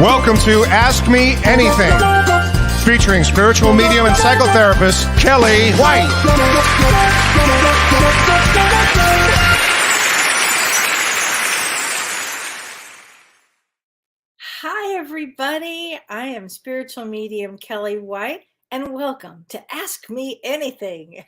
Welcome to Ask Me Anything, featuring spiritual medium and psychotherapist Kellee White. Hi, everybody. I am spiritual medium Kellee White, and welcome to Ask Me Anything.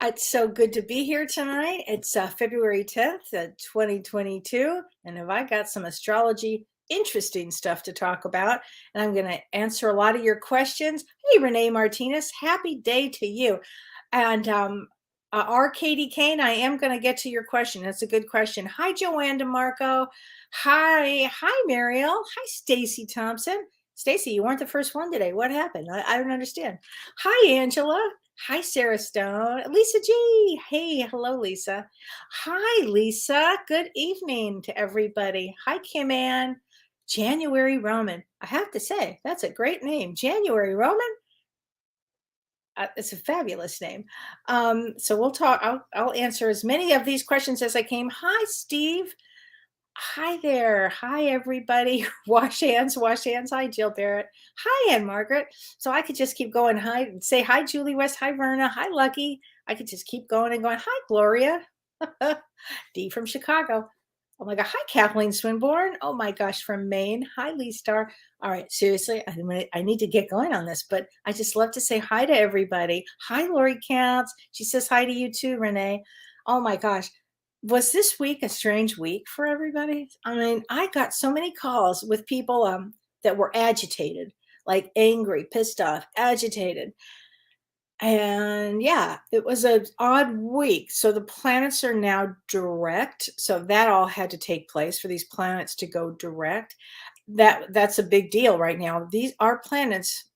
It's so good to be here tonight. It's February 10th, 2022, and have I got some astrology interesting stuff to talk about, and I'm going to answer a lot of your questions. Hey, Renee Martinez, happy day to you. And R. Katie Kane, I am going to get to your question. That's a good question. Hi, Joanne DeMarco. Hi, Mariel. Hi, Stacy Thompson. Stacy, you weren't the first one today. What happened? I don't understand. Hi, Angela. Hi, Sarah Stone. Lisa G. Hey, hello, Lisa. Hi, Lisa. Good evening to everybody. Hi, Kim Ann. January Roman. I have to say, that's a great name. January Roman. It's a fabulous name. So we'll talk. I'll answer as many of these questions as I came. Hi, Steve. Hi there. Hi, everybody. Wash hands, wash hands. Hi, Jill Barrett. Hi, Ann Margaret. So I could just keep going. Hi, say hi, Julie West. Hi, Verna. Hi, Lucky. I could just keep going and going. Hi, Gloria. D from Chicago. Oh my God. Hi, Kathleen Swinburne. Oh my gosh, from Maine. Hi, Lee Star. All right, seriously, I need to get going on this, but I just love to say hi to everybody. Hi, Lori Counts. She says hi to you too, Renee. Oh my gosh. Was this week a strange week for everybody? I mean, I got so many calls with people that were agitated, like angry, pissed off, agitated. And yeah, it was an odd week. So the planets are now direct. So that all had to take place for these planets to go direct. That's a big deal right now. These are planets.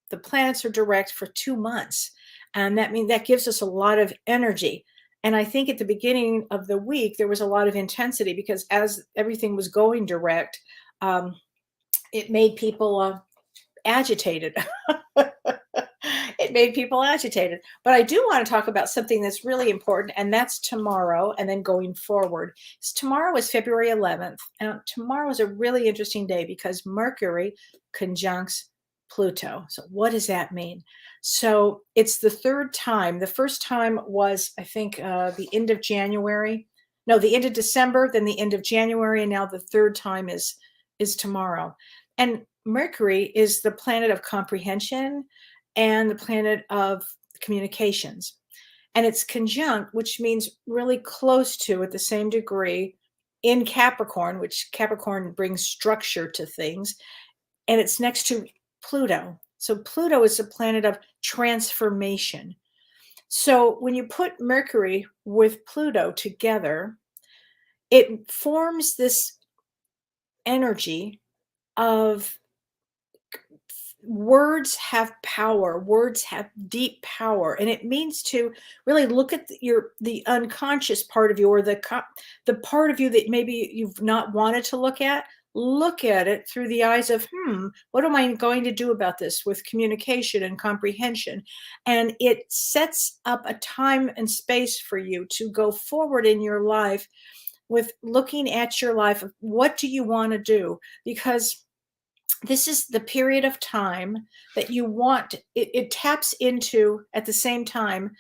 The planets are direct for 2 months. And that means that gives us a lot of energy. And I think at the beginning of the week, there was a lot of intensity because as everything was going direct, it made people agitated. It made people agitated. But I do want to talk about something that's really important, and that's tomorrow and then going forward. Tomorrow is February 11th, and tomorrow is a really interesting day because Mercury conjuncts Pluto. So what does that mean? So it's the third time. The first time was, I think, the end of January. No, the end of December, then the end of January, and now the third time is tomorrow. And Mercury is the planet of comprehension and the planet of communications. And it's conjunct, which means really close to, at the same degree, in Capricorn, which Capricorn brings structure to things. And it's next to Pluto. So Pluto is a planet of transformation. So when you put Mercury with Pluto together, it forms this energy of words have power. Words have deep power, and it means to really look at the unconscious part of you, or the part of you that maybe you've not wanted to look at. Look at it through the eyes of, what am I going to do about this with communication and comprehension? And it sets up a time and space for you to go forward in your life with looking at your life. What do you want to do? Because this is the period of time that you want. It taps into, at the same time,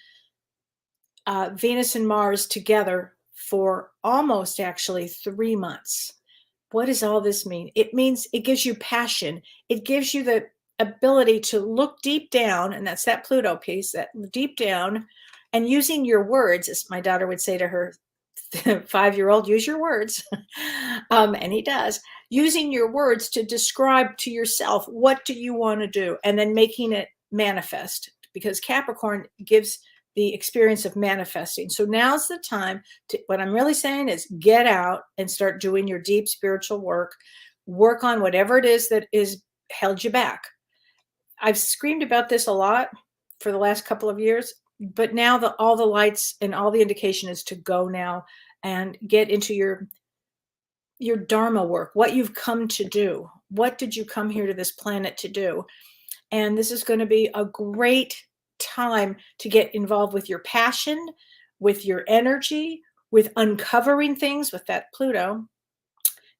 Venus and Mars together for almost actually 3 months. What does all this mean? It means it gives you passion. It gives you the ability to look deep down, and that's that Pluto piece, that deep down, and using your words, as my daughter would say to her 5-year-old, use your words. And he does. Using your words to describe to yourself, what do you want to do? And then making it manifest, because Capricorn gives the experience of manifesting. So now's the time to, what I'm really saying is, get out and start doing your deep spiritual work. Work on whatever it is that is held you back. I've screamed about this a lot for the last couple of years, but now all the lights and all the indication is to go now and get into your Dharma work, what you've come to do. What did you come here to this planet to do? And this is going to be a great time to get involved with your passion, with your energy, with uncovering things with that Pluto,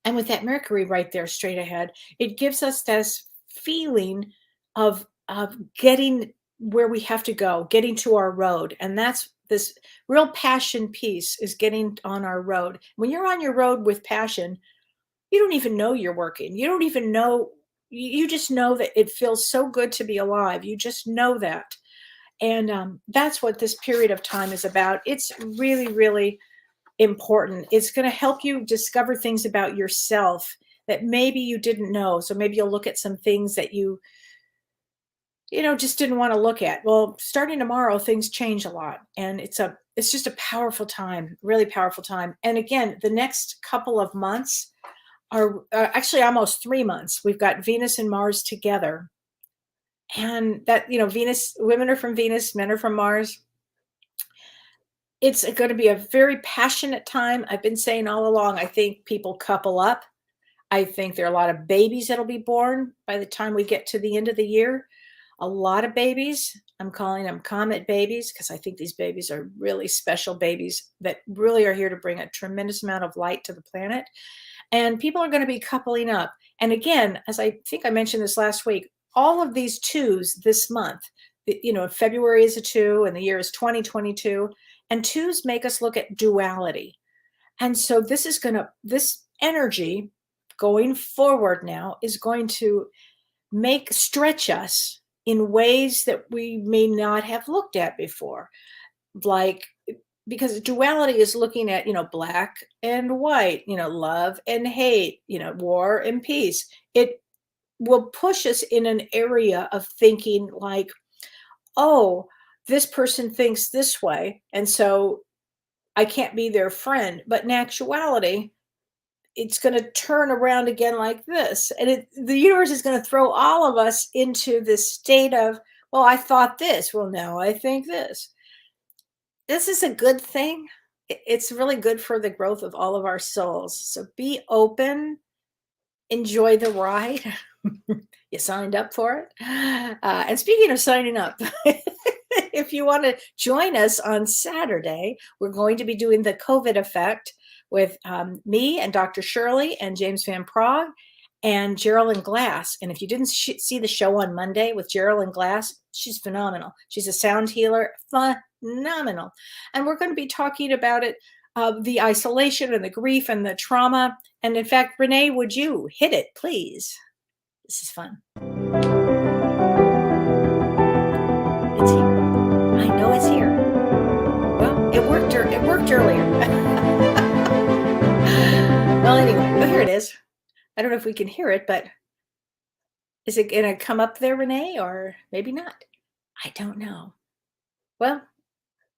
And with that Mercury right there straight ahead, it gives us this feeling of getting where we have to go, getting to our road. And that's this real passion piece, is getting on our road. When you're on your road with passion, you don't even know you're working. You don't even know, you just know that it feels so good to be alive. You just know that. And that's what this period of time is about. It's really, really important. It's going to help you discover things about yourself that maybe you didn't know. So maybe you'll look at some things that you just didn't want to look at. Well, starting tomorrow, things change a lot, and it's just a powerful time, really powerful time. And again, the next couple of months are actually almost 3 months. We've got Venus and Mars together, and that, Venus, women are from Venus, men are from Mars. It's going to be a very passionate time. I've been saying all along, I think people couple up. I think there are a lot of babies that'll be born by the time we get to the end of the year. A lot of babies. I'm calling them comet babies because I think these babies are really special babies that really are here to bring a tremendous amount of light to the planet. And people are going to be coupling up. And again, as I think I mentioned this last week, all of these twos this month, February is a two and the year is 2022. And twos make us look at duality. And so this energy going forward now is going to stretch us in ways that we may not have looked at before. Like, because duality is looking at, black and white, love and hate, war and peace. It will push us in an area of thinking like, oh, this person thinks this way, and so I can't be their friend. But in actuality, it's going to turn around again like this. And the universe is going to throw all of us into this state of, well, I thought this. Well, now I think this. This is a good thing. It's really good for the growth of all of our souls. So be open, enjoy the ride. You signed up for it. And speaking of signing up, if you want to join us on Saturday, we're going to be doing the COVID effect with me and Dr. Shirley and James Van Prague and Geraldine Glass. And if you didn't see the show on Monday with Geraldine Glass, she's phenomenal. She's a sound healer, phenomenal. And we're going to be talking about it, the isolation and the grief and the trauma. And in fact, Renee, would you hit it, please? This is fun. It's here. I know it's here. Well, it worked earlier. Well, anyway, well, here it is. I don't know if we can hear it, but is it going to come up there, Renee, or maybe not? I don't know. Well,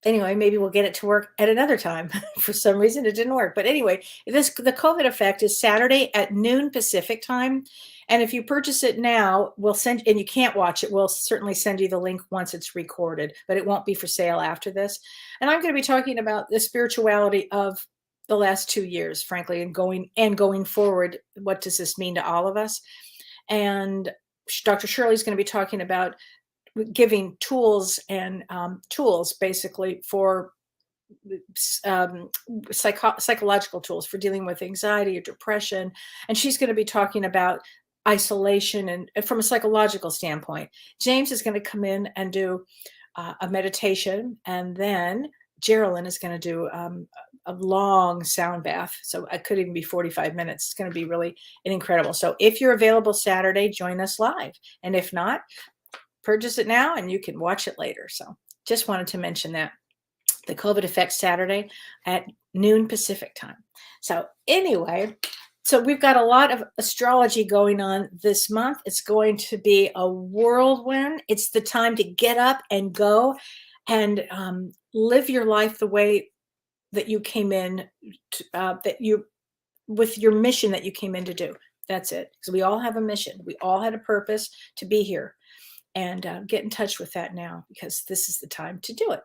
anyway, maybe we'll get it to work at another time. For some reason, it didn't work. But anyway, the COVID effect is Saturday at noon Pacific time. And if you purchase it now, we'll send, and you can't watch it, we'll certainly send you the link once it's recorded, but it won't be for sale after this. And I'm going to be talking about the spirituality of the last 2 years, frankly, and going forward. What does this mean to all of us? And Dr. Shirley's going to be talking about giving tools and tools basically for psychological tools for dealing with anxiety or depression. And she's going to be talking about isolation and from a psychological standpoint. James is going to come in and do a meditation, and then Geraldine is going to do a long sound bath. So it could even be 45 minutes. It's going to be really incredible. So if you're available Saturday, join us live. And if not, purchase it now and you can watch it later. So just wanted to mention that. The COVID effect Saturday at noon Pacific time. So anyway, so we've got a lot of astrology going on this month. It's going to be a whirlwind. It's the time to get up and go and live your life the way that you came in, with your mission that you came in to do. That's it. Because we all have a mission. We all had a purpose to be here. And get in touch with that now, because this is the time to do it.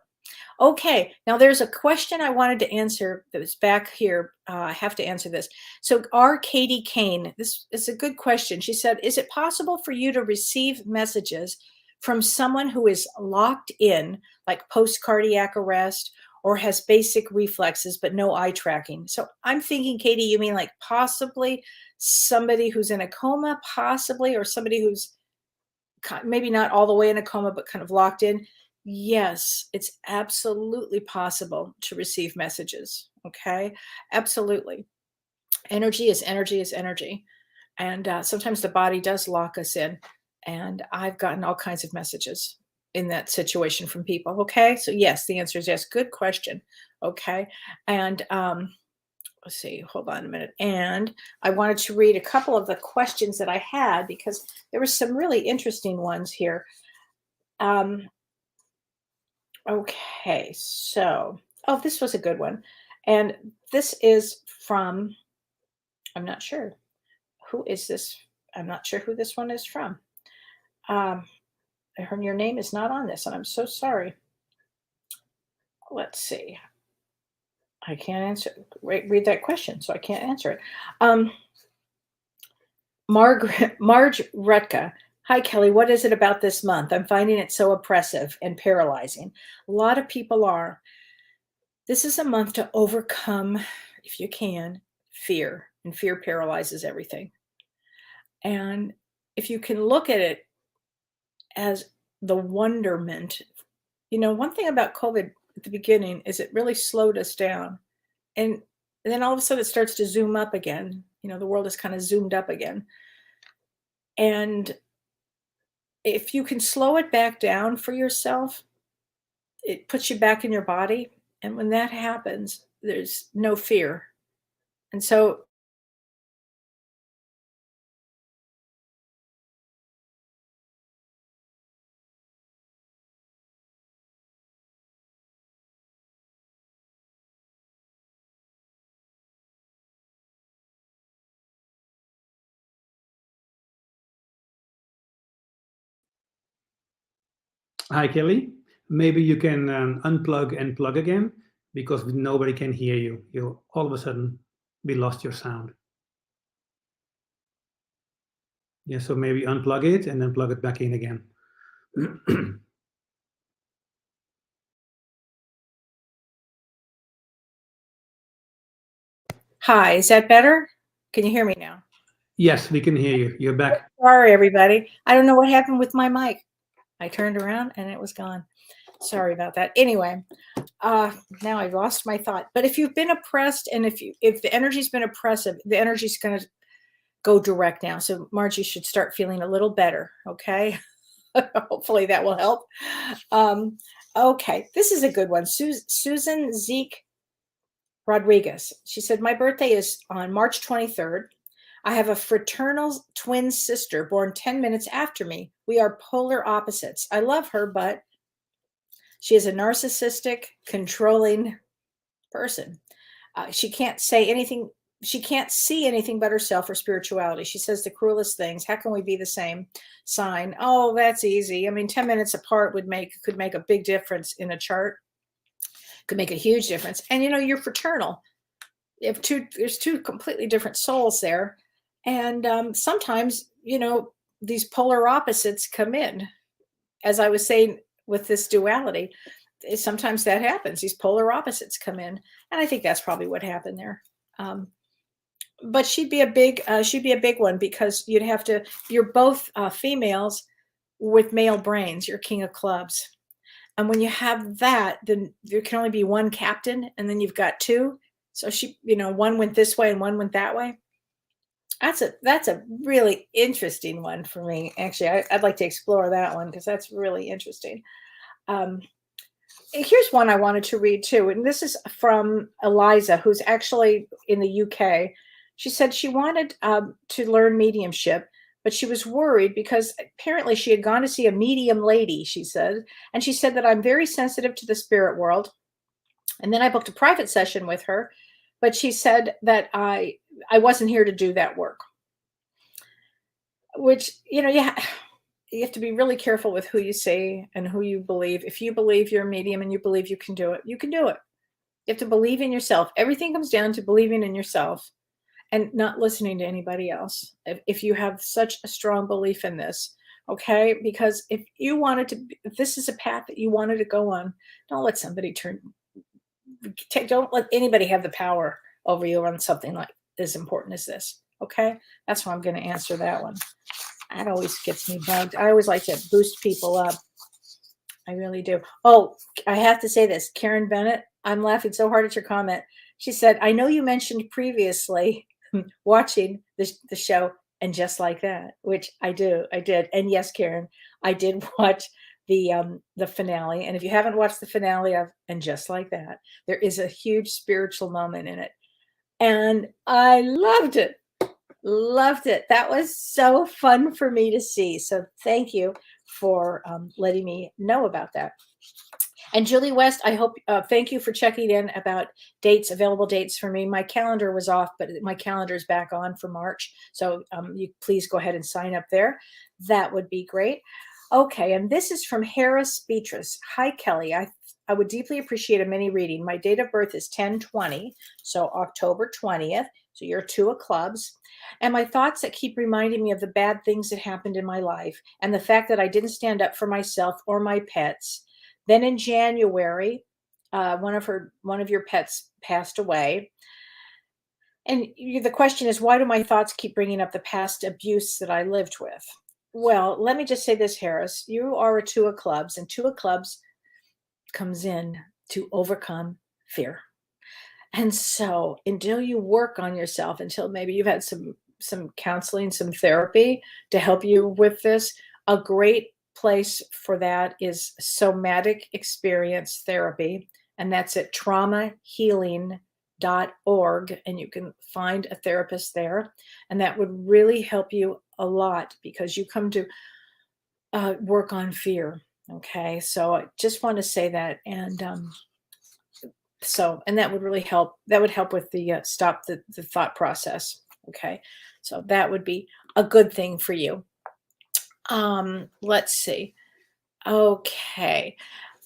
Okay, now there's a question I wanted to answer that was back here. I have to answer this. So Katie Kane, this is a good question. She said, is it possible for you to receive messages from someone who is locked in, like post-cardiac arrest, or has basic reflexes, but no eye tracking. So I'm thinking, Katie, you mean like possibly somebody who's in a coma, possibly, or somebody who's maybe not all the way in a coma, but kind of locked in. Yes, it's absolutely possible to receive messages. Okay. Absolutely. Energy is energy is energy. And sometimes the body does lock us in. And I've gotten all kinds of messages in that situation from people. Okay. So, yes, the answer is yes. Good question. Okay. And let's see, hold on a minute. And I wanted to read a couple of the questions that I had because there were some really interesting ones here. Okay. So, oh, this was a good one. And this is from, I'm not sure. Who is this? I'm not sure who this one is from. Um, your name is not on this, and I'm so sorry. Let's see. I can't answer. Read that question, so I can't answer it. Marge Rutka. Hi, Kellee. What is it about this month? I'm finding it so oppressive and paralyzing. A lot of people are. This is a month to overcome, if you can, fear, and fear paralyzes everything. And if you can look at it as the wonderment, one thing about COVID at the beginning is it really slowed us down. And then all of a sudden it starts to zoom up again. The world is kind of zoomed up again. And if you can slow it back down for yourself, it puts you back in your body. And when that happens, there's no fear. And so Hi, Kellee. Maybe you can unplug and plug again because nobody can hear you. You'll all of a sudden be lost your sound. Yeah, so maybe unplug it and then plug it back in again. hi, is that better? Can you hear me now? Yes, we can hear you. You're back. Sorry, everybody. I don't know what happened with my mic. I turned around and it was gone. Sorry about that. Anyway, now I lost my thought. But if you've been oppressed and if the energy's been oppressive, the energy's going to go direct now. So Margie should start feeling a little better. Okay. Hopefully that will help. Okay. This is a good one. Susan Zeke Rodriguez. She said, my birthday is on March 23rd. I have a fraternal twin sister born 10 minutes after me. We are polar opposites. I love her, but she is a narcissistic, controlling person. She can't say anything. She can't see anything but herself or spirituality. She says the cruelest things. How can we be the same sign? Oh, that's easy. I mean, 10 minutes apart could make a big difference in a chart. Could make a huge difference. And you're fraternal. There's two completely different souls there. And sometimes, these polar opposites come in. As I was saying with this duality, sometimes that happens. These polar opposites come in. And I think that's probably what happened there. But she'd be a big one because you're both females with male brains. You're king of clubs. And when you have that, then there can only be one captain and then you've got two. So one went this way and one went that way. That's a really interesting one for me. Actually, I'd like to explore that one because that's really interesting. Here's one I wanted to read too. And this is from Eliza, who's actually in the UK. She said she wanted to learn mediumship, but she was worried because apparently she had gone to see a medium lady, she said. And she said that I'm very sensitive to the spirit world. And then I booked a private session with her, but she said that I wasn't here to do that work. Which, you have to be really careful with who you say and who you believe. If you believe you're a medium and you believe you can do it, you can do it. You have to believe in yourself. Everything comes down to believing in yourself and not listening to anybody else. If you have such a strong belief in this, okay? Because if this is a path that you wanted to go on, don't let somebody don't let anybody have the power over you on something like as important as this. Okay, that's why I'm going to answer that one. That always gets me bugged. I always like to boost people up. I really do. Oh, I have to say this, Karen Bennett. I'm laughing so hard at your comment. She said, "I know you mentioned previously watching the show and just like that," which I did. And yes, Karen, I did watch the finale. And if you haven't watched the finale of And Just Like That, there is a huge spiritual moment in it. And I loved it. Loved it. That was so fun for me to see. So thank you for letting me know about that. And Julie West, I hope, thank you for checking in about dates, available dates for me. My calendar was off, but my calendar is back on for March. So you please go ahead and sign up there. That would be great. Okay, and this is from Harris Beatrice. Hi, Kellee. I would deeply appreciate a mini reading. My date of birth is 10/20, so October 20th. So you're 2 of clubs. And my thoughts that keep reminding me of the bad things that happened in my life and the fact that I didn't stand up for myself or my pets. Then in January, one of your pets passed away. And the question is, why do my thoughts keep bringing up the past abuse that I lived with? Well, let me just say this, Harris. You are a 2 of clubs, and 2 of clubs comes in to overcome fear. And so until you work on yourself, until maybe you've had some counseling, some therapy to help you with this, a great place for that is somatic experience therapy. And that's at traumahealing.org. And you can find a therapist there. And that would really help you a lot because you come to work on fear. Okay. So I just want to say that. And and that would really help. That would help with the stop the thought process. Okay. So that would be a good thing for you. Let's see. Okay.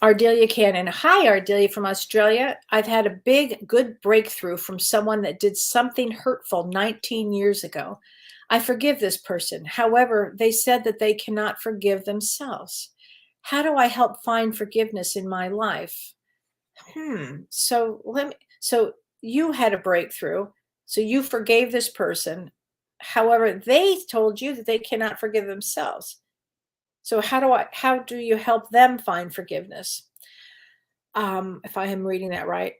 Ardelia Cannon. Hi, Ardelia from Australia. I've had a big, good breakthrough from someone that did something hurtful 19 years ago. I forgive this person. However, they said that they cannot forgive themselves. How do I help find forgiveness in my life? So you had a breakthrough. So you forgave this person. However, they told you that they cannot forgive themselves. So how do you help them find forgiveness? If I am reading that right.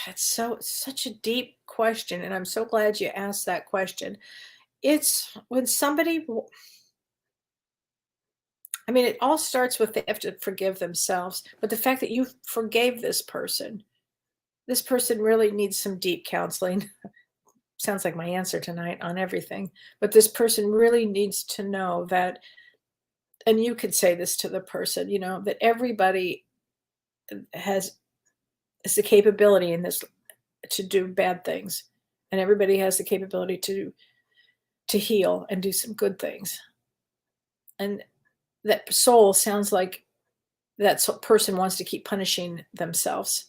It's such a deep question, and I'm so glad you asked that question. It's when somebody, I mean, it all starts with they have to forgive themselves, but the fact that you forgave this person really needs some deep counseling. Sounds like my answer tonight on everything, but this person really needs to know that, and you could say this to the person, that everybody has the capability in this to do bad things, and everybody has the capability to heal and do some good things. And that soul sounds like that person wants to keep punishing themselves.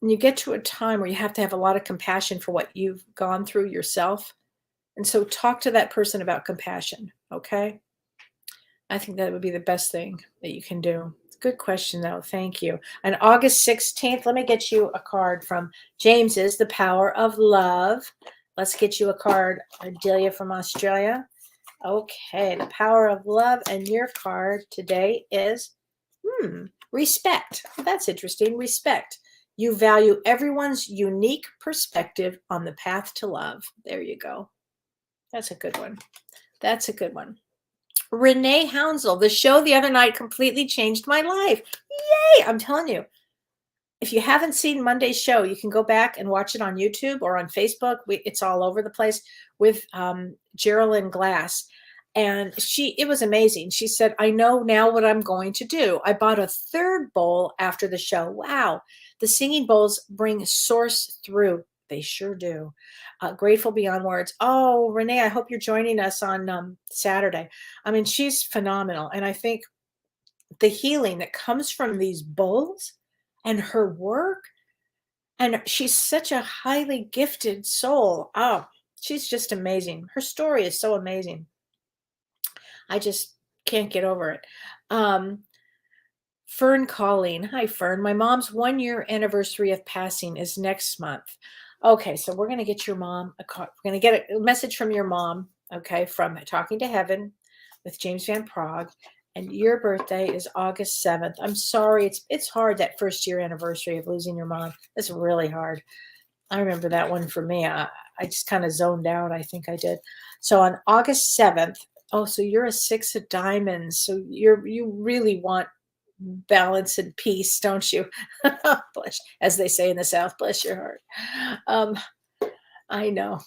And you get to a time where you have to have a lot of compassion for what you've gone through yourself. And so talk to that person about compassion, okay? I think that would be the best thing that you can do. Good question, though. Thank you. And August 16th, let me get you a card from James's The Power of Love. Let's get you a card, Adelia from Australia. Okay, The Power of Love. And your card today is respect. Well, that's interesting. Respect. You value everyone's unique perspective on the path to love. There you go. That's a good one. That's a good one. Renee Hounsel, the show the other night completely changed my life. Yay! I'm telling you, if you haven't seen Monday's show, you can go back and watch it on YouTube or on Facebook. It's all over the place with Geraldine Glass. And it was amazing. She said, I know now what I'm going to do. I bought a 3rd bowl after the show. Wow. The singing bowls bring source through. They sure do. Grateful beyond words. Oh, Renee, I hope you're joining us on Saturday. I mean, she's phenomenal. And I think the healing that comes from these bowls and her work, and she's such a highly gifted soul. Oh, she's just amazing. Her story is so amazing. I just can't get over it. Fern Colleen. Hi, Fern. My mom's 1-year anniversary of passing is next month. Okay, so we're going to get your mom a card. We're going to get a message from your mom, okay, from Talking to Heaven with James Van Prague. And your birthday is August 7th. I'm sorry. It's hard, that first year anniversary of losing your mom. It's really hard. I remember that one for me. I just kind of zoned out. I think I did. So on August 7th, oh, so you're a 6 of diamonds. So you really want balance and peace, don't you? Bless, as they say in the South, bless your heart. I know.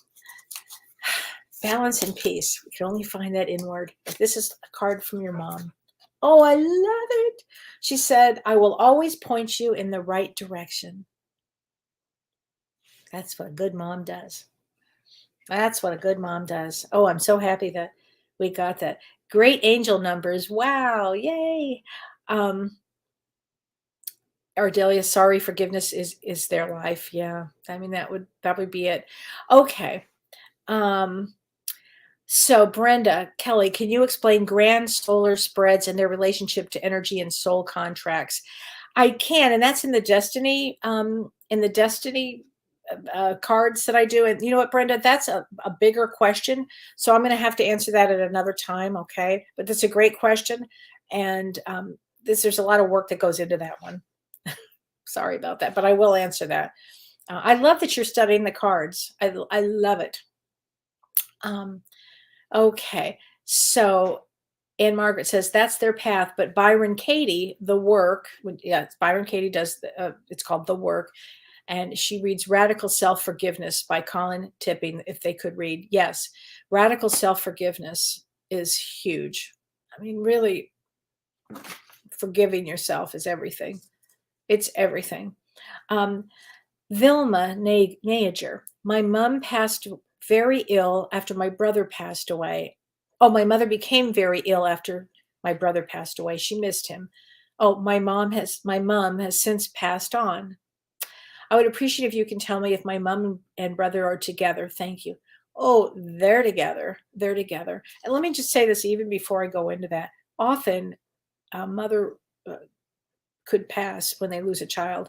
Balance and peace. We can only find that inward. This is a card from your mom. Oh, I love it. She said, I will always point you in the right direction. That's what a good mom does. That's what a good mom does. Oh, I'm so happy that we got that. Great angel numbers. Wow. Yay. Ardelia, sorry, forgiveness is their life. Yeah. I mean, that would be it. Okay. So Brenda, Kellee, can you explain grand solar spreads and their relationship to energy and soul contracts? I can, and that's in the Destiny, cards that I do. And you know what, Brenda, that's a bigger question. So I'm going to have to answer that at another time. Okay. But that's a great question. And there's a lot of work that goes into that one. Sorry about that, but I will answer that. I love that you're studying the cards. I love it. Okay. So Anne Margaret says that's their path, but Byron Katie, the work, Byron Katie does, it's called The Work. And she reads Radical Self-Forgiveness by Colin Tipping, if they could read. Yes, radical self-forgiveness is huge. I mean, really, forgiving yourself is everything. It's everything. Vilma Nager, my mom passed very ill after my brother passed away. Oh, my mother became very ill after my brother passed away. She missed him. Oh, my mom has since passed on. I would appreciate if you can tell me if my mom and brother are together. Thank you. Oh, they're together. They're together. And let me just say this even before I go into that. Often a mother could pass when they lose a child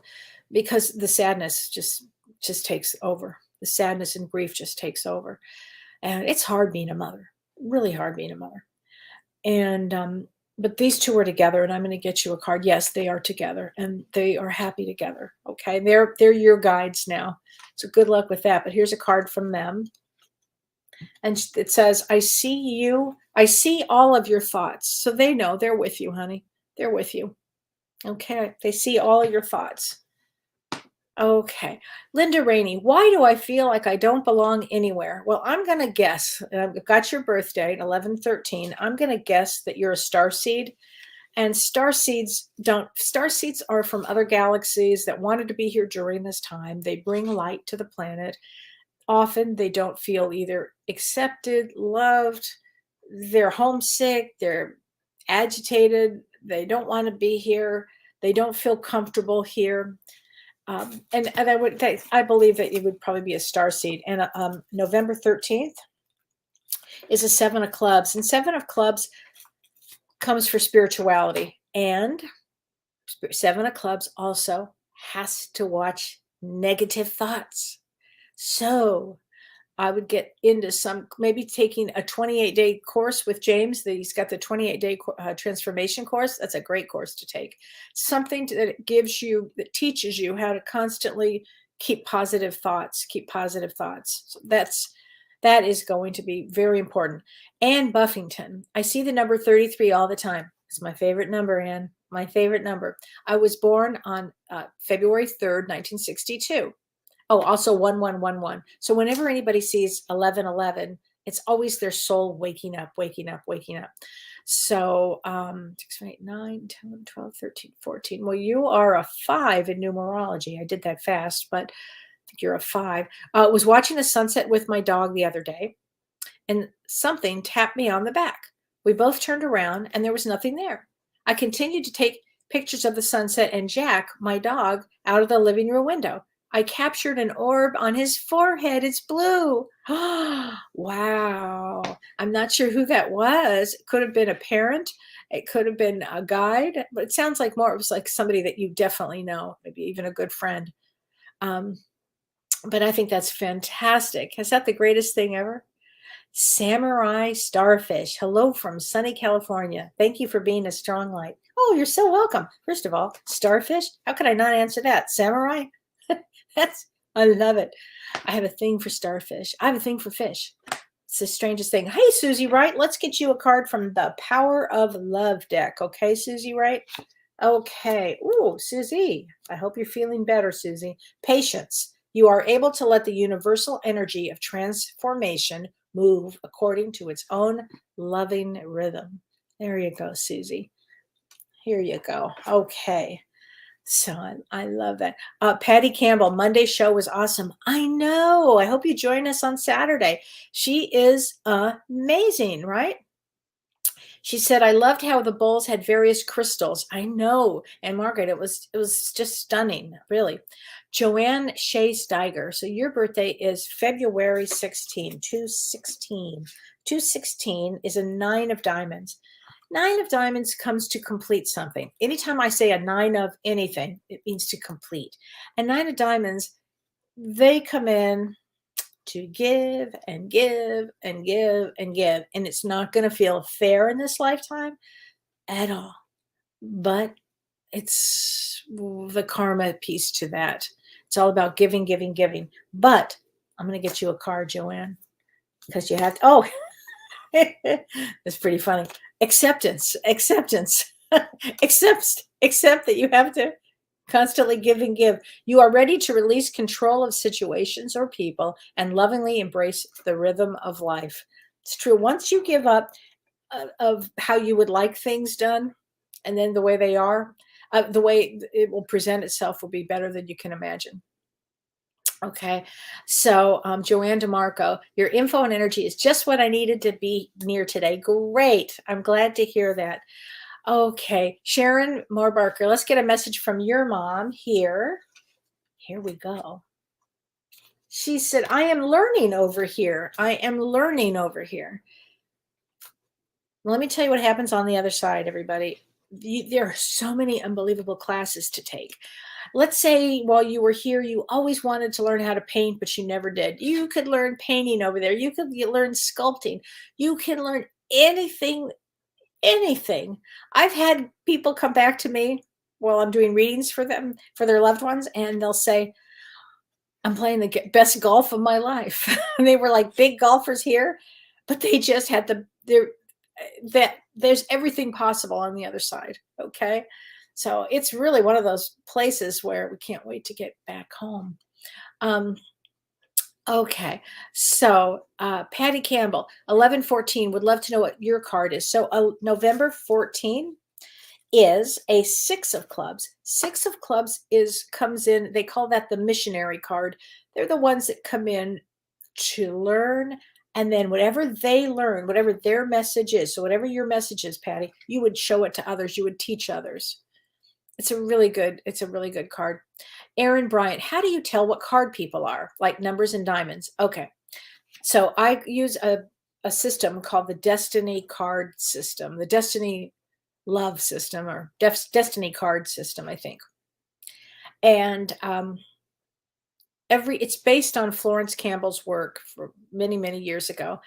because the sadness just takes over. The sadness and grief just takes over. And it's hard being a mother, really hard being a mother. And, but these two are together, and I'm going to get you a card. Yes, they are together, and they are happy together. Okay, they're your guides now. So good luck with that. But here's a card from them, and it says, "I see you. I see all of your thoughts." So they know they're with you, honey. They're with you. Okay, they see all of your thoughts. Okay. Linda Rainey, why do I feel like I don't belong anywhere? Well, I'm going to guess, and I've got your birth date, 11/13. I'm going to guess that you're a starseed. And starseeds are from other galaxies that wanted to be here during this time. They bring light to the planet. Often they don't feel either accepted, loved, they're homesick, they're agitated, they don't want to be here, they don't feel comfortable here. And I believe that it would probably be a starseed. And November 13th is a 7 of clubs. And 7 of clubs comes for spirituality. And 7 of clubs also has to watch negative thoughts. So I would get into maybe taking a 28-day course with James. He's got the 28-day transformation course. That's a great course to take. Something that teaches you how to constantly keep positive thoughts, So that is going to be very important. Anne Buffington. I see the number 33 all the time. It's my favorite number, Anne. My favorite number. I was born on February 3rd, 1962. Oh, also 1111. So whenever anybody sees 1111, it's always their soul waking up. So 6, 8, 9, 10, 12, 13, 14. Well, you are a 5 in numerology. I did that fast, but I think you're a 5. I was watching the sunset with my dog the other day, and something tapped me on the back. We both turned around, and there was nothing there. I continued to take pictures of the sunset and Jack, my dog, out of the living room window. I captured an orb on his forehead. It's blue. Wow. I'm not sure who that was. It could have been a parent. It could have been a guide, but it sounds like more, it was like somebody that you definitely know, maybe even a good friend. But I think that's fantastic. Is that the greatest thing ever? Samurai Starfish. Hello from sunny California. Thank you for being a strong light. Oh, you're so welcome. First of all, starfish. How could I not answer that? Samurai? I love it. I have a thing for starfish. I have a thing for fish. It's the strangest thing. Hey, Susie Wright, let's get you a card from the Power of Love deck. Okay, Susie Wright? Okay. Ooh, Susie. I hope you're feeling better, Susie. Patience. You are able to let the universal energy of transformation move according to its own loving rhythm. There you go, Susie. Here you go. Okay. So I love that. Patty Campbell, Monday show was awesome. I know. I hope you join us on Saturday. She is amazing, right? She said, I loved how the bowls had various crystals. I know. And Margaret, it was just stunning, really. Joanne Shea Steiger. So your birthday is February 16, 216. 216 is a 9 of diamonds. 9 of diamonds comes to complete something. Anytime I say a 9 of anything, it means to complete. And 9 of diamonds, they come in to give and give and give and give. And it's not going to feel fair in this lifetime at all. But it's the karma piece to that. It's all about giving, giving, giving. But I'm going to get you a card, Joanne, because you have to. Oh, it's pretty funny. Acceptance. Accept that you have to constantly give and give. You are ready to release control of situations or people and lovingly embrace the rhythm of life. It's true. Once you give up of how you would like things done, and then the way they are, the way it will present itself will be better than you can imagine. Okay, so Joanne DeMarco, your info and energy is just what I needed to be near today. Great. I'm glad to hear that. Okay, Sharon Moorbarker, let's get a message from your mom here. Here we go. She said, I am learning over here. I am learning over here. Let me tell you what happens on the other side, everybody. There are so many unbelievable classes to take. Let's say while you were here, you always wanted to learn how to paint, but you never did. You could learn painting over there. You could learn sculpting. You can learn anything. I've had people come back to me while I'm doing readings for them, for their loved ones, and they'll say, I'm playing the best golf of my life. And they were like big golfers here, but they just had there's everything possible on the other side. Okay. So it's really one of those places where we can't wait to get back home. Okay, so Patty Campbell, 1114, would love to know what your card is. So November 14 is a 6 of clubs. 6 of clubs comes in, they call that the missionary card. They're the ones that come in to learn, and then whatever they learn, whatever their message is, so whatever your message is, Patty, you would show it to others, you would teach others. It's a really good card. Aaron Bryant, how do you tell what card people are? Like numbers and diamonds. Okay. So I use a system called the Destiny card system, the Destiny love system, or Destiny card system, I think. And it's based on Florence Campbell's work for many, many years ago.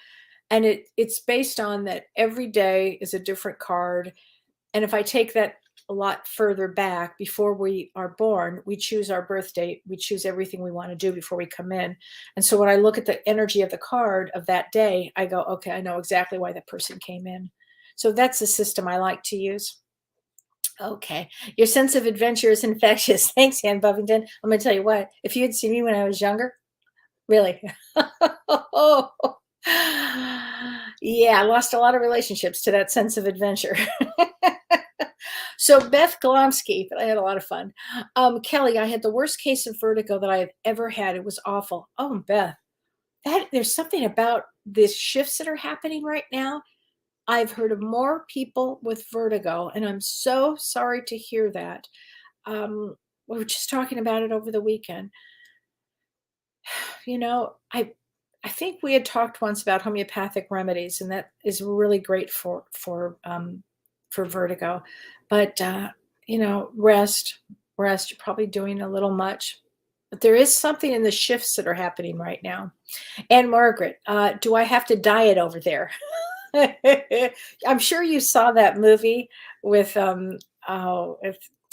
And it's based on that every day is a different card. And if I take that a lot further back, before we are born, we choose our birth date. We choose everything we want to do before we come in. And so when I look at the energy of the card of that day, I go, okay, I know exactly why that person came in. So that's the system I like to use. Okay. Your sense of adventure is infectious. Thanks, Ann Buffington. I'm going to tell you what, if you had seen me when I was younger, really. Yeah, I lost a lot of relationships to that sense of adventure. So Beth Golomsky, but I had a lot of fun. Kellee, I had the worst case of vertigo that I have ever had. It was awful. Oh, Beth, there's something about these shifts that are happening right now. I've heard of more people with vertigo, and I'm so sorry to hear that. We were just talking about it over the weekend. You know, I think we had talked once about homeopathic remedies, and that is really great for for vertigo. But, rest. You're probably doing a little much. But there is something in the shifts that are happening right now. And Margaret, do I have to diet over there? I'm sure you saw that movie with oh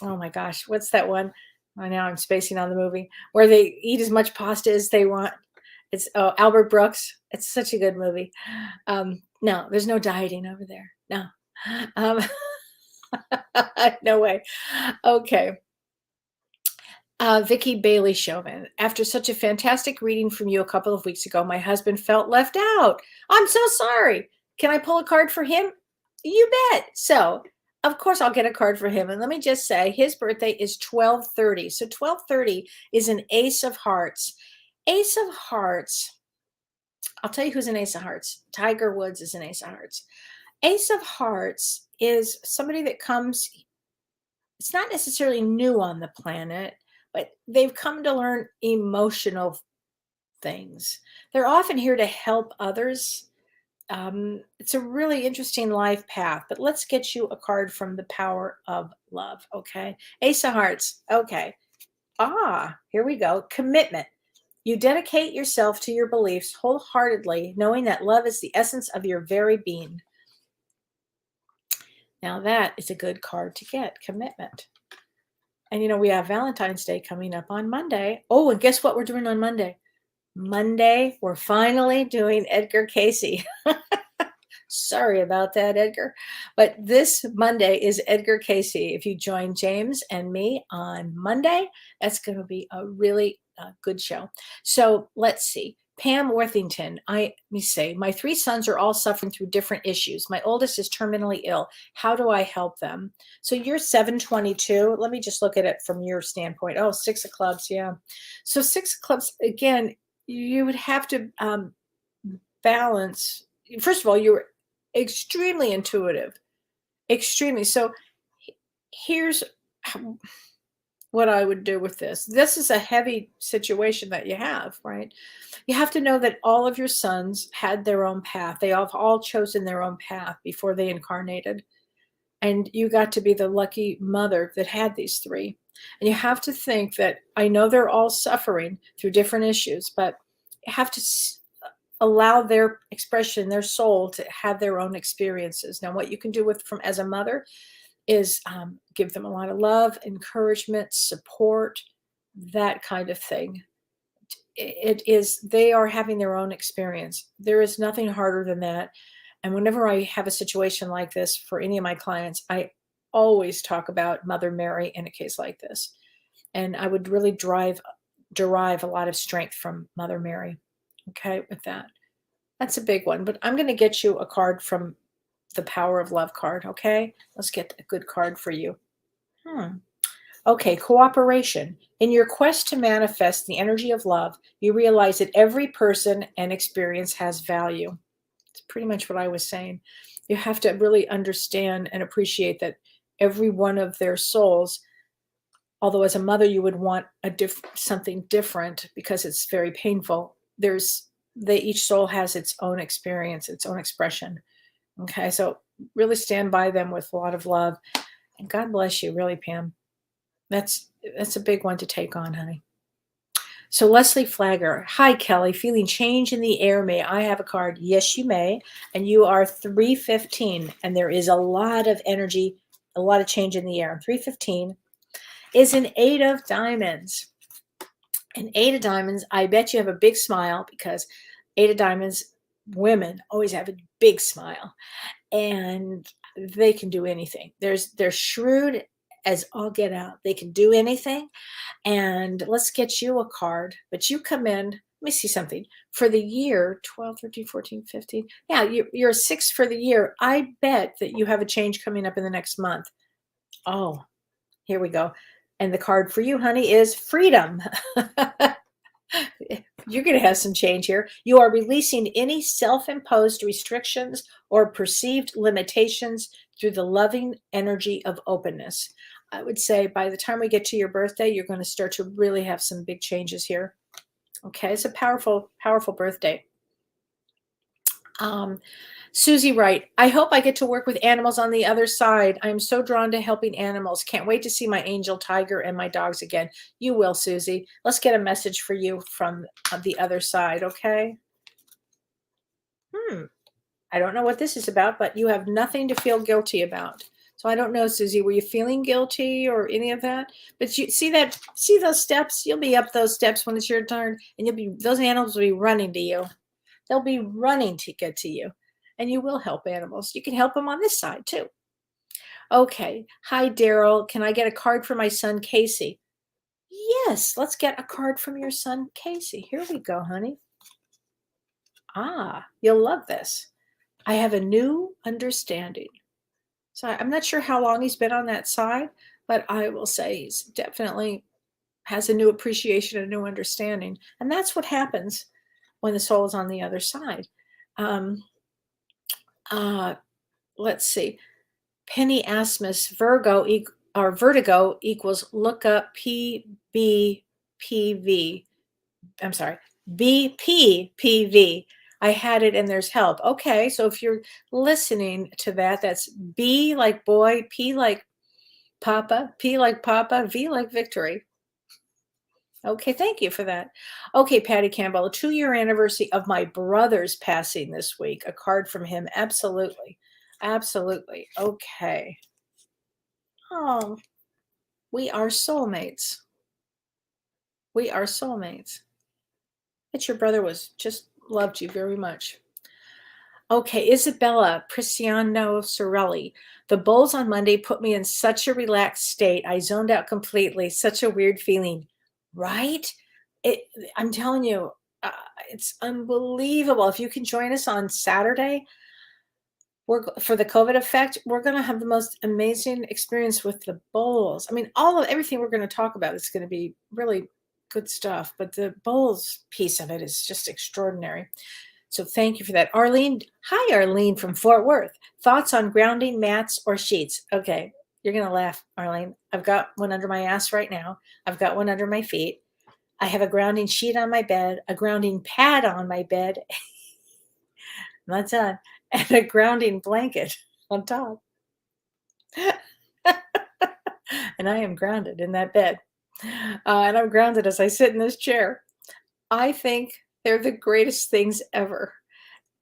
my gosh, what's that one? Oh, now I'm spacing on the movie where they eat as much pasta as they want. It's Albert Brooks. It's such a good movie. No, there's no dieting over there. No, no way. Okay. Vicky Bailey Chauvin. After such a fantastic reading from you a couple of weeks ago, my husband felt left out. I'm so sorry. Can I pull a card for him? You bet. So, of course, I'll get a card for him. And let me just say, his birthday is 12/30. So 12/30 is an Ace of Hearts. Ace of Hearts. I'll tell you who's an Ace of Hearts. Tiger Woods is an Ace of Hearts. Ace of Hearts is somebody that comes, it's not necessarily new on the planet, but they've come to learn emotional things. They're often here to help others. It's a really interesting life path, but let's get you a card from the power of love. Okay. Ace of Hearts. Okay. Here we go. Commitment. You dedicate yourself to your beliefs wholeheartedly, knowing that love is the essence of your very being. Now that is a good card to get. Commitment. And we have Valentine's Day coming up on Monday. Oh, and guess what we're doing on Monday? Monday, we're finally doing Edgar Cayce. Sorry about that, Edgar. But this Monday is Edgar Cayce. If you join James and me on Monday, that's going to be a really good show. So let's see. Pam Worthington, let me say, my 3 sons are all suffering through different issues. My oldest is terminally ill. How do I help them? So you're 722. Let me just look at it from your standpoint. Oh, 6 of clubs. Yeah. So 6 of clubs, again, you would have to balance. First of all, you're extremely intuitive, extremely. So here's what I would do with this. This is a heavy situation that you have, right? You have to know that all of your sons had their own path. They have all chosen their own path before they incarnated. And you got to be the lucky mother that had these 3. And you have to think that, I know they're all suffering through different issues, but you have to allow their expression, their soul to have their own experiences. Now, what you can do as a mother is give them a lot of love, encouragement, support, that kind of thing. They are having their own experience. There is nothing harder than that. And whenever I have a situation like this for any of my clients, I always talk about Mother Mary in a case like this. And I would really derive a lot of strength from Mother Mary. Okay, with that. That's a big one. But I'm going to get you a card from the Power of Love card. Okay, let's get a good card for you. Okay, cooperation. In your quest to manifest the energy of love, you realize that every person and experience has value. It's pretty much what I was saying. You have to really understand and appreciate that every one of their souls, although as a mother you would want something different because it's very painful, each soul has its own experience, its own expression. Okay, so really stand by them with a lot of love. And God bless you, really, Pam. That's a big one to take on, honey. So Leslie Flagger, hi, Kellee. Feeling change in the air. May I have a card? Yes, you may. And you are 315. And there is a lot of energy, a lot of change in the air. 315 is an 8 of diamonds. An 8 of diamonds, I bet you have a big smile because 8 of diamonds, women always have a big smile. And they can do anything. They're shrewd as all get out. They can do anything. And let's get you a card. But you come in, let me see something. For the year, 12, 13, 14, 15. Yeah, you're a 6 for the year. I bet that you have a change coming up in the next month. Oh, here we go. And the card for you, honey, is freedom. You're going to have some change here. You are releasing any self-imposed restrictions or perceived limitations through the loving energy of openness. I would say by the time we get to your birthday, you're going to start to really have some big changes here. Okay, it's a powerful, powerful birthday. Susie Wright, I hope I get to work with animals on the other side. I'm so drawn to helping animals. Can't wait to see my angel tiger and my dogs again. You will, Susie. Let's get a message for you from the other side, okay? I don't know what this is about, but you have nothing to feel guilty about. So I don't know, Susie, were you feeling guilty or any of that? But you see those steps? You'll be up those steps when it's your turn, and those animals will be running to you. They'll be running to get to you. And you will help animals. You can help them on this side too. Okay. Hi, Daryl. Can I get a card for my son, Casey? Yes, let's get a card from your son, Casey. Here we go, honey. You'll love this. I have a new understanding. So I'm not sure how long he's been on that side, but I will say he's definitely has a new appreciation, a new understanding. And that's what happens when the soul is on the other side. Let's see. Penny Asmus, vertigo equals look up PBPV. I'm sorry, BPPV. I had it and there's help. Okay, so if you're listening to that, that's B like boy, P like Papa, P like Papa, V like victory. Okay, thank you for that. Okay, Patty Campbell, a 2-year anniversary of my brother's passing this week. A card from him. Absolutely. Absolutely. Okay. Oh, we are soulmates. We are soulmates. But your brother just loved you very much. Okay, Isabella Prisciano Sorelli. The bowls on Monday put me in such a relaxed state. I zoned out completely. Such a weird feeling. Right? I'm telling you, it's unbelievable. If you can join us on Saturday, for the COVID effect, we're going to have the most amazing experience with the bowls. I mean, everything we're going to talk about is going to be really good stuff, but the bowls piece of it is just extraordinary. So thank you for that. Arlene, hi, Arlene from Fort Worth. Thoughts on grounding mats or sheets? Okay, you're going to laugh, Arlene. I've got one under my ass right now. I've got one under my feet. I have a grounding sheet on my bed, a grounding pad on my bed. That's on. And a grounding blanket on top. And I am grounded in that bed. And I'm grounded as I sit in this chair. I think they're the greatest things ever.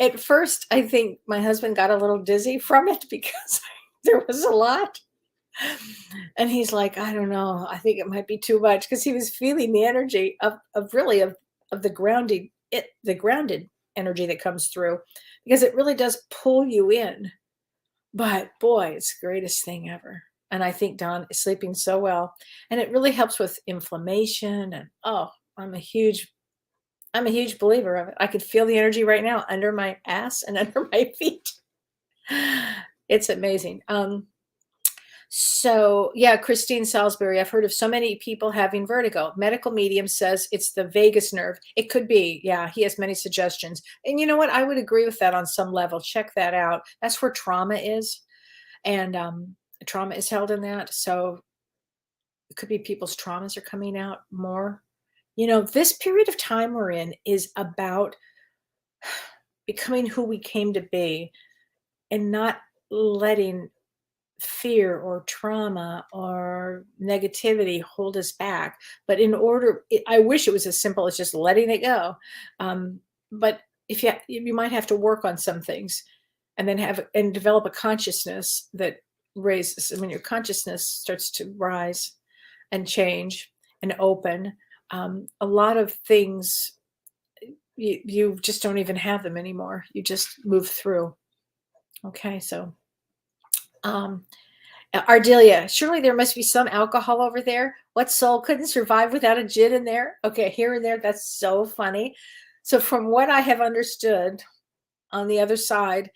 At first, I think my husband got a little dizzy from it because there was a lot. And he's like, I don't know. I think it might be too much because he was feeling the energy of the grounded energy that comes through, because it really does pull you in. But boy, it's the greatest thing ever. And I think Don is sleeping so well, and it really helps with inflammation. And I'm a huge believer of it. I could feel the energy right now under my ass and under my feet. It's amazing. So yeah, Christine Salisbury, I've heard of so many people having vertigo. Medical medium says it's the vagus nerve. It could be. Yeah, he has many suggestions. And you know what? I would agree with that on some level. Check that out. That's where trauma is. And trauma is held in that. So it could be people's traumas are coming out more. This period of time we're in is about becoming who we came to be and not letting fear or trauma or negativity hold us back. But I wish it was as simple as just letting it go. But if you might have to work on some things and then develop a consciousness that raises. When your consciousness starts to rise and change and open, a lot of things, you just don't even have them anymore. You just move through. Okay, so Ardelia, surely there must be some alcohol over there. What soul couldn't survive without a gin in there? Okay, here and there, that's so funny. So from what I have understood on the other side,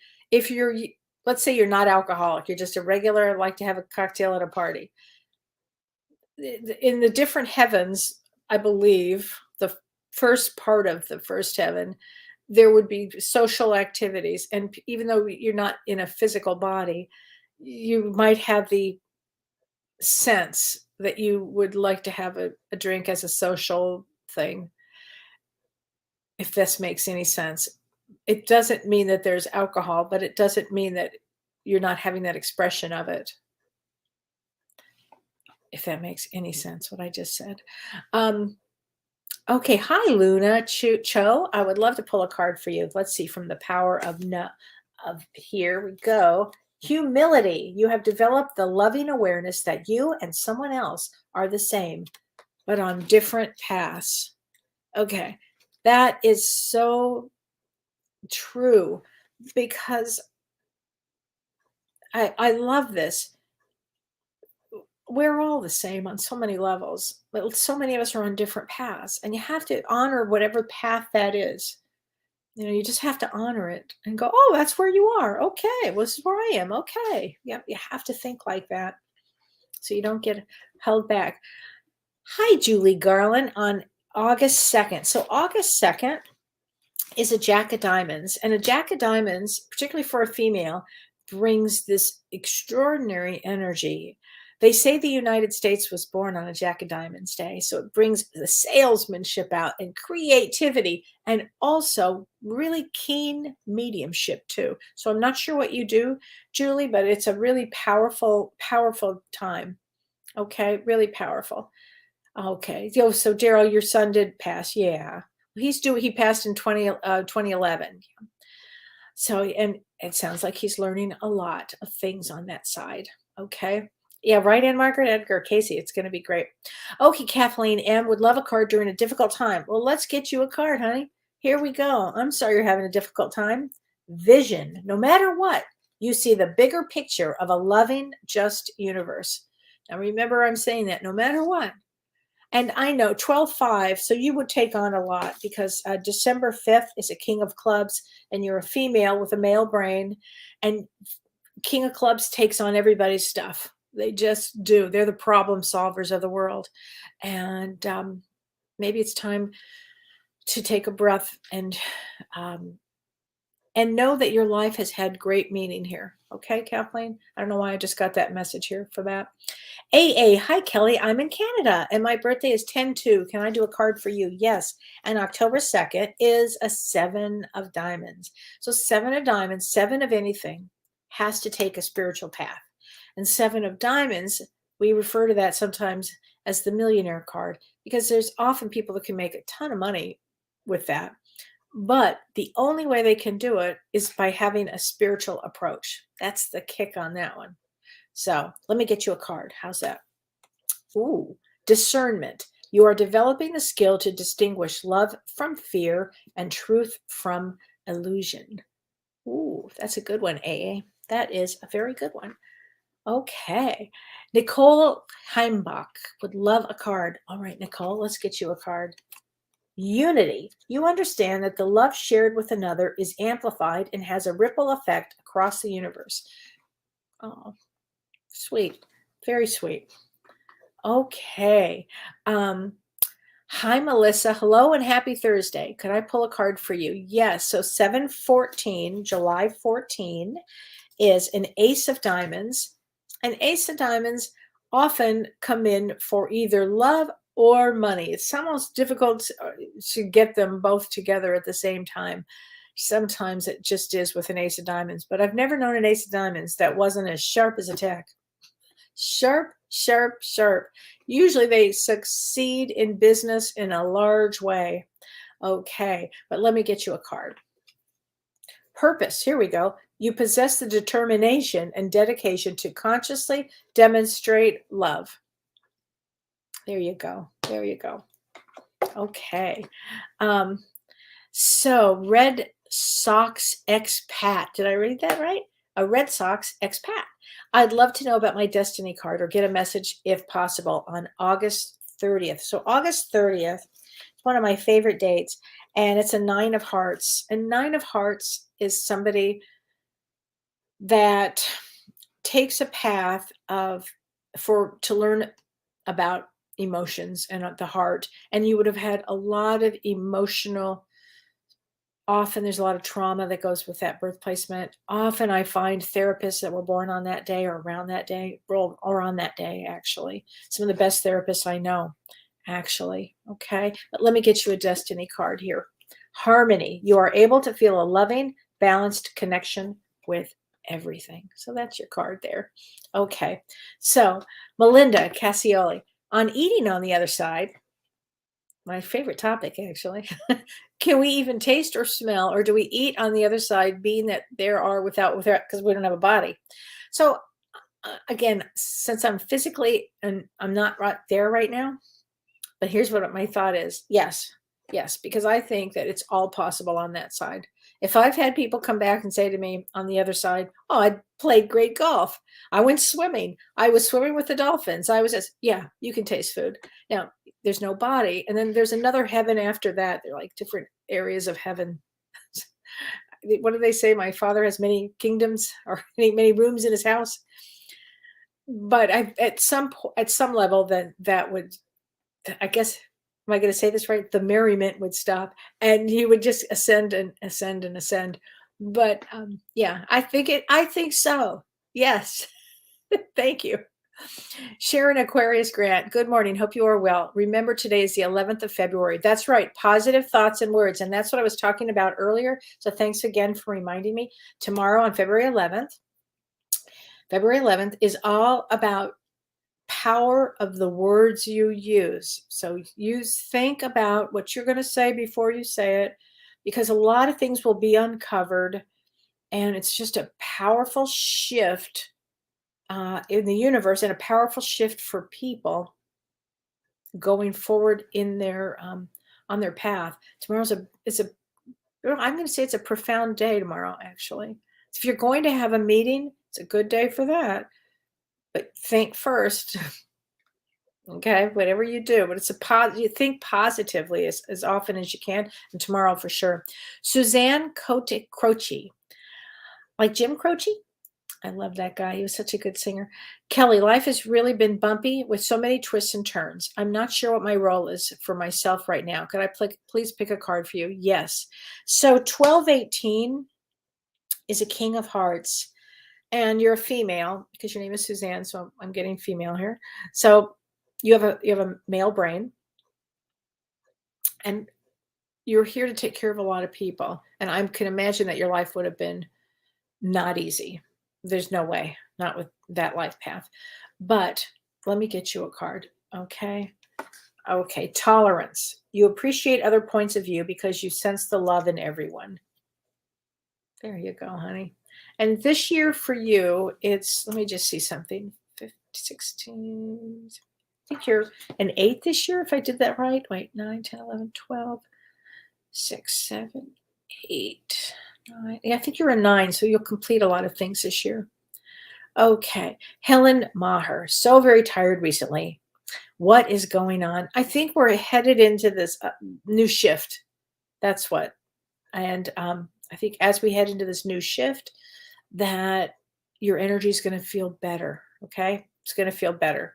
let's say you're not alcoholic, you're just a regular, like to have a cocktail at a party. In the different heavens, I believe the first part of the first heaven, there would be social activities. And even though you're not in a physical body, you might have the sense that you would like to have a drink as a social thing, if this makes any sense. it doesn't mean that there's alcohol, but it doesn't mean that you're not having that expression of it. If that makes any sense, what I just said. Okay, hi Luna Cho. I would love to pull a card for you. Let's see, from the power of here we go. Humility. You have developed the loving awareness that you and someone else are the same, but on different paths. Okay, that is so true, because I love this. We're all the same on so many levels, but so many of us are on different paths, and you have to honor whatever path that is. You just have to honor it and go, oh, that's where you are. Okay, well, this is where I am. Okay. Yep, you have to think like that so you don't get held back. Hi, Julie Garland, on August 2nd. So August 2nd is a Jack of Diamonds, and a Jack of Diamonds, particularly for a female, brings this extraordinary energy. They say the United States was born on a Jack of Diamonds day, so it brings the salesmanship out and creativity, and also really keen mediumship too. So I'm not sure what you do, Julie, but it's a really powerful, powerful time. Okay, really powerful. Okay, so Daryl, your son did pass. Yeah, he passed in 2011. So, and it sounds like he's learning a lot of things on that side. Okay. Yeah, right in Margaret Edgar Casey. It's going to be great. Okay, Kathleen M. would love a card during a difficult time. Well, let's get you a card, honey. Here we go. I'm sorry you're having a difficult time. Vision. No matter what, you see the bigger picture of a loving, just universe. Now, remember, I'm saying that no matter what. And I know 12-5, so you would take on a lot, because December 5th is a King of Clubs, and you're a female with a male brain, and King of Clubs takes on everybody's stuff. They just do. They're the problem solvers of the world. And maybe it's time to take a breath and know that your life has had great meaning here. Okay, Kathleen? I don't know why I just got that message here for that. AA, hi, Kellee. I'm in Canada, and my birthday is 10/2. Can I do a card for you? Yes. And October 2nd is a 7 of diamonds. So 7 of diamonds, 7 of anything, has to take a spiritual path. And 7 of diamonds, we refer to that sometimes as the millionaire card, because there's often people that can make a ton of money with that. But the only way they can do it is by having a spiritual approach. That's the kick on that one. So let me get you a card. How's that? Ooh, discernment. You are developing the skill to distinguish love from fear and truth from illusion. Ooh, that's a good one, AA. That is a very good one. Okay. Nicole Heimbach would love a card. All right, Nicole, let's get you a card. Unity. You understand that the love shared with another is amplified and has a ripple effect across the universe. Oh, sweet. Very sweet. Okay. Hi, Melissa. Hello and happy Thursday. Could I pull a card for you? Yes. So 7/14, July 14, is an Ace of Diamonds. An Ace of Diamonds often come in for either love or money. It's almost difficult to get them both together at the same time. Sometimes it just is with an Ace of Diamonds, but I've never known an Ace of Diamonds that wasn't as sharp as a tack. Sharp, sharp, sharp. Usually they succeed in business in a large way. Okay, but let me get you a card. Purpose. Here we go. You possess the determination and dedication to consciously demonstrate love. There you go. There you go. Okay. So Red Sox expat. Did I read that right? A Red Sox expat. I'd love to know about my destiny card, or get a message if possible, on August 30th. So August 30th is one of my favorite dates, and it's a 9 of Hearts. And 9 of Hearts is somebody that takes a path to learn about emotions and the heart. And you would have had a lot of emotional, often there's a lot of trauma that goes with that birth placement. Often I find therapists that were born on that day or around that day, or on that day, actually. Some of the best therapists I know, actually. Okay. But let me get you a destiny card here. harmony. You are able to feel a loving, balanced connection with everything. So that's your card there. Okay. So Melinda Cassioli, on eating on the other side, my favorite topic, actually. Can we even taste or smell, or do we eat on the other side, being that there are without, because we don't have a body? So, again, since I'm physically, and I'm not right there right now, but here's what my thought is. Yes, because I think that it's all possible on that side. If I've had people come back and say to me on the other side, oh, I played great golf. I went swimming. I was swimming with the dolphins. Yeah, you can taste food. Now, there's no body. And then there's another heaven after that. They're like different areas of heaven. What do they say? My father has many kingdoms, or many rooms in his house. But at some level, then that would, I guess, am I going to say this right? The merriment would stop, and you would just ascend and ascend and ascend. But yeah, I think so. Yes. Thank you. Sharon Aquarius Grant, good morning. Hope you are well. Remember, today is the 11th of February. That's right. Positive thoughts and words. And that's what I was talking about earlier. So thanks again for reminding me. Tomorrow on February 11th is all about power of the words you use. So think about what you're going to say before you say it, because a lot of things will be uncovered, and it's just a powerful shift in the universe, and a powerful shift for people going forward in their on their path. I'm going to say it's a profound day tomorrow. Actually, if you're going to have a meeting, it's a good day for that. But think first. Okay, whatever you do, but you think positively as often as you can, and tomorrow for sure. Suzanne Croce, like Jim Croce. I love that guy. He was such a good singer. Kellee, life has really been bumpy with so many twists and turns. I'm not sure what my role is for myself right now. Could I please pick a card for you? Yes. So 1218 is a King of Hearts, and you're a female because your name is Suzanne. So I'm getting female here. So you have a male brain, and you're here to take care of a lot of people. And I can imagine that your life would have been not easy. There's no way, not with that life path. But let me get you a card. Okay. Tolerance. You appreciate other points of view because you sense the love in everyone. There you go, honey. And this year for you, let me just see something. 15, 16. I think you're an 8 this year, if I did that right. Wait, 9, 10, 11, 12, 6, 7, 8, 9. Yeah, I think you're a 9, so you'll complete a lot of things this year. Okay. Helen Maher, so very tired recently. What is going on? I think we're headed into this new shift. That's what. And I think as we head into this new shift, that your energy is going to feel better. Okay. It's going to feel better.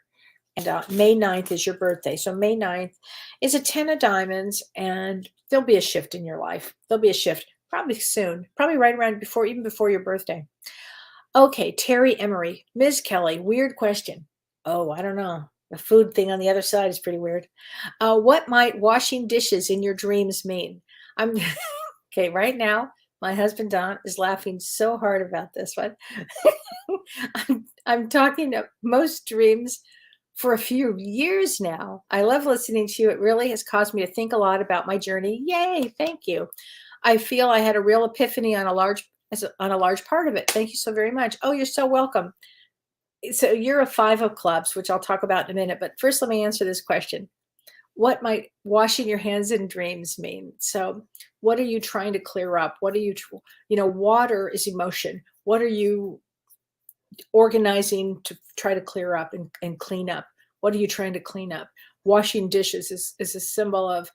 And May 9th is your birthday. So May 9th is a 10 of diamonds, and there'll be a shift in your life. There'll be a shift probably soon, probably right around even before your birthday. Okay, Terry Emery, Ms. Kellee, weird question. Oh, I don't know. The food thing on the other side is pretty weird. What might washing dishes in your dreams mean? Okay, right now, my husband Don is laughing so hard about this one. I'm talking to most dreams for a few years now. I love listening to you. It really has caused me to think a lot about my journey. Yay, thank you. I feel I had a real epiphany on a large part of it. Thank you so very much. Oh, you're so welcome. So you're a 5 of clubs, which I'll talk about in a minute. But first, let me answer this question. What might washing your hands in dreams mean? So what are you trying to clear up? What are you, water is emotion. What are you organizing to try to clear up and clean up? What are you trying to clean up? Washing dishes is a symbol of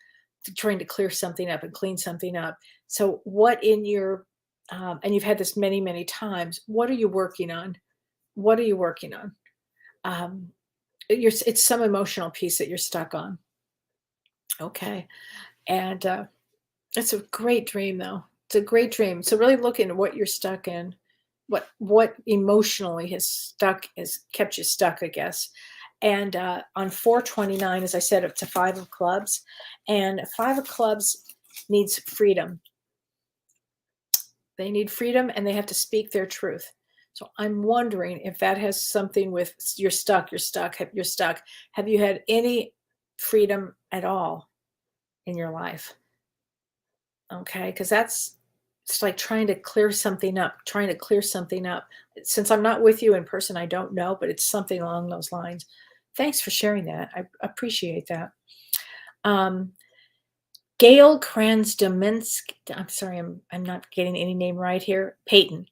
trying to clear something up and clean something up. So what in your, and you've had this many, many times, what are you working on? What are you working on? It's some emotional piece that you're stuck on. Okay. And it's a great dream though. It's a great dream. So really look into what you're stuck in. What emotionally has kept you stuck, I guess. And on 429, as I said, it's a 5 of clubs. And 5 of clubs needs freedom. They need freedom and they have to speak their truth. So I'm wondering if that has something with you're stuck. Have you had any freedom at all in your life? Okay, because it's like trying to clear something up, Since I'm not with you in person, I don't know, but it's something along those lines. Thanks for sharing that. I appreciate that. Gail Kransdominski. I'm sorry, I'm not getting any name right here. Peyton.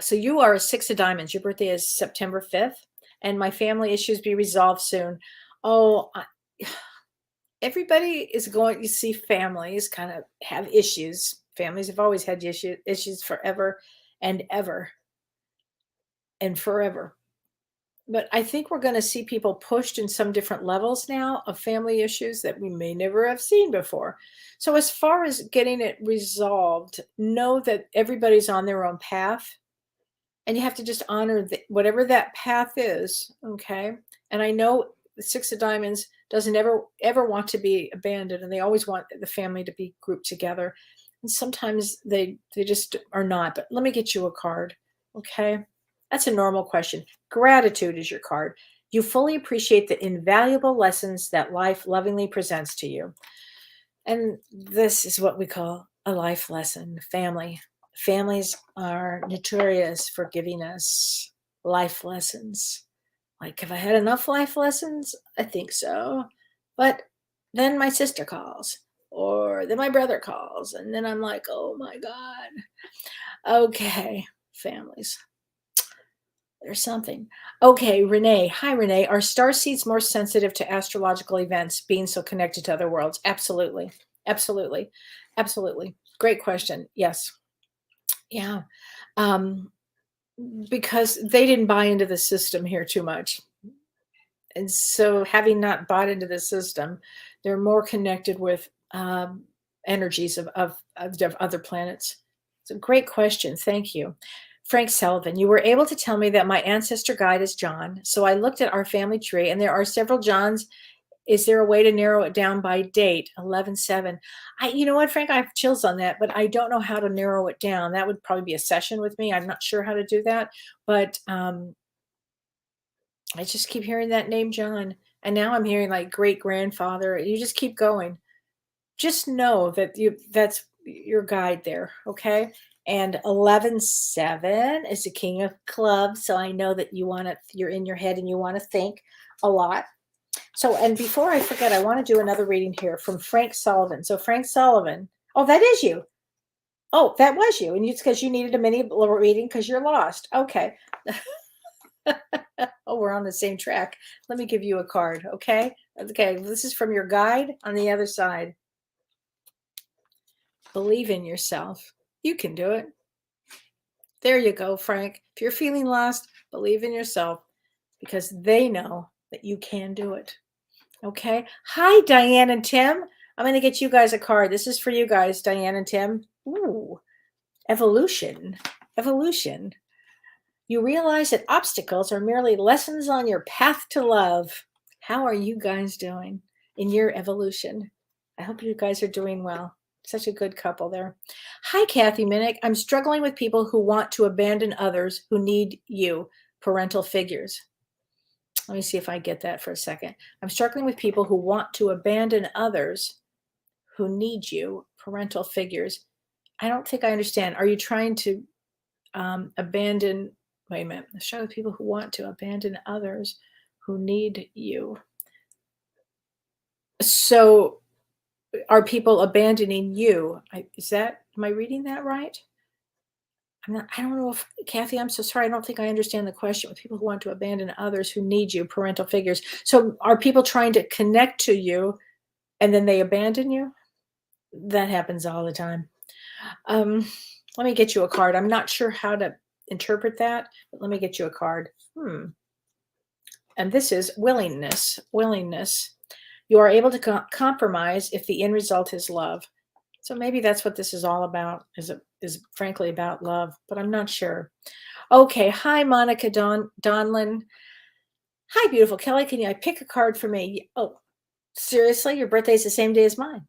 So you are a 6 of diamonds. Your birthday is September 5th, and my family issues be resolved soon. Oh, everybody is going, you see, families kind of have issues. Families have always had issues forever and ever and forever. But I think we're going to see people pushed in some different levels now of family issues that we may never have seen before. So as far as getting it resolved, know that everybody's on their own path. And you have to just honor whatever that path is, okay? And I know the 6 of diamonds doesn't ever want to be abandoned, and they always want the family to be grouped together. And sometimes they just are not. But let me get you a card, okay? That's a normal question. Gratitude is your card. You fully appreciate the invaluable lessons that life lovingly presents to you. And this is what we call a life lesson, family. Families are notorious for giving us life lessons. Like, have I had enough life lessons? I think so. But then my sister calls, or then my brother calls, and then I'm like, oh my God. Okay, families. There's something. Okay, Renee. Hi, Renee. Are starseeds more sensitive to astrological events, being so connected to other worlds? Absolutely. Absolutely. Absolutely. Great question. Yes. Yeah. Because they didn't buy into the system here too much. And so having not bought into the system, they're more connected with energies of other planets. It's a great question. Thank you. Frank Sullivan, you were able to tell me that my ancestor guide is John. So I looked at our family tree and there are several Johns. Is there a way to narrow it down by date? 11/7. You know what, Frank, I have chills on that, but I don't know how to narrow it down. That would probably be a session with me. I'm not sure how to do that, but I just keep hearing that name, John. And now I'm hearing like great grandfather. You just keep going. Just know that that's your guide there. Okay. And 11/7 is the king of clubs. So I know that you're in your head and you want to think a lot. So, and before I forget, I want to do another reading here from Frank Sullivan. So Frank Sullivan, oh, that is you. Oh, that was you. And it's because you needed a mini reading because you're lost. Okay. Oh, we're on the same track. Let me give you a card. Okay. Okay. This is from your guide on the other side. Believe in yourself. You can do it. There you go, Frank. If you're feeling lost, believe in yourself because they know that you can do it. Okay. Hi, Diane and Tim. I'm going to get you guys a card. This is for you guys, Diane and Tim. Ooh, evolution. Evolution. You realize that obstacles are merely lessons on your path to love. How are you guys doing in your evolution? I hope you guys are doing well. Such a good couple there. Hi, Kathy Minnick. I'm struggling with people who want to abandon others who need you, parental figures. Let me see if I get that for a second. I'm struggling with people who want to abandon others who need you, parental figures. I don't think I understand. Are you trying to abandon? Wait a minute. I'm struggling with people who want to abandon others who need you. So are people abandoning you? Am I reading that right? I don't know if, Kathy, I'm so sorry. I don't think I understand the question with people who want to abandon others who need you, parental figures. So are people trying to connect to you and then they abandon you? That happens all the time. Let me get you a card. I'm not sure how to interpret that, but let me get you a card. And this is willingness. Willingness. You are able to compromise if the end result is love. So maybe that's what this is all about, is frankly about love, but I'm not sure. Okay. Hi, Monica Donlin. Hi, beautiful Kelly. Can I pick a card for me? Oh, seriously? Your birthday is the same day as mine.